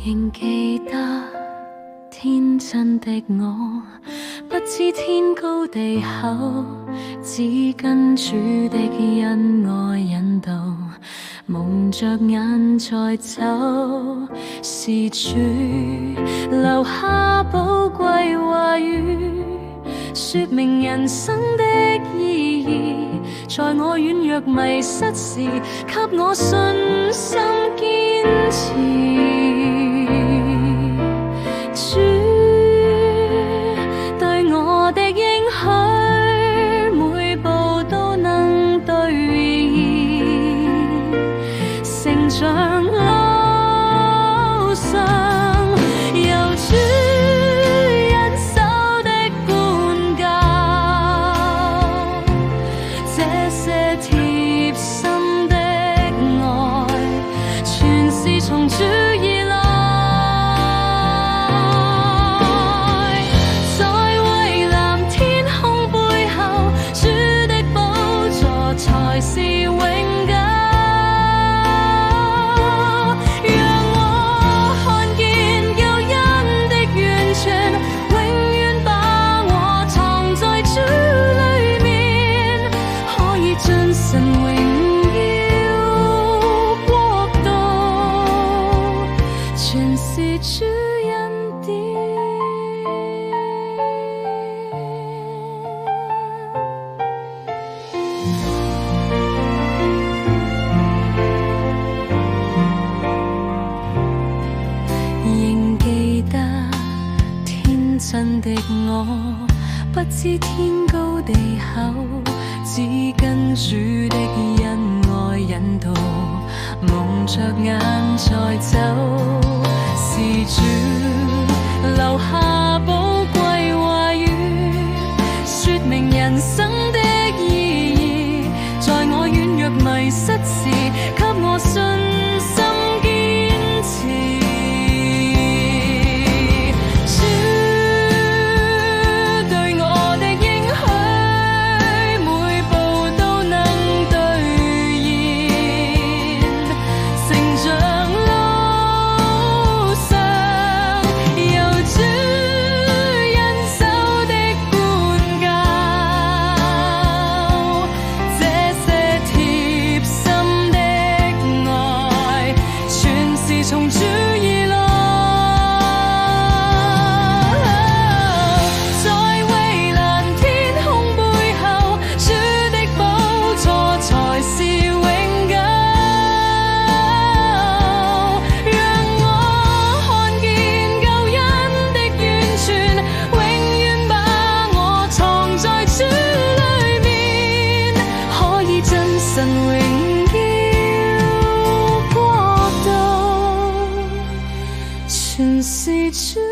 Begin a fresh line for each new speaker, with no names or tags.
仍記得天真的我，不知天高地厚，只跟主的恩愛引導，蒙着眼在走，是主留下寶貴話語，說明人生的意義，在我軟弱迷失時，給我信心堅持。主對我的應許，每步都能兌現，成長路上有主恩手的管教，這些貼心的愛，全是從主而來。仍記得天真的我，不知天高地厚，只跟主的恩愛引導，蒙着眼在走，是主留下寶貴話語，說明人生的意義，在我軟弱迷失時，給我信心堅持。從主而來，在蔚藍天空背後，主的寶座才是永久。讓我看見救恩的完全，永遠把我藏在主裏面，可以真神榮全是主。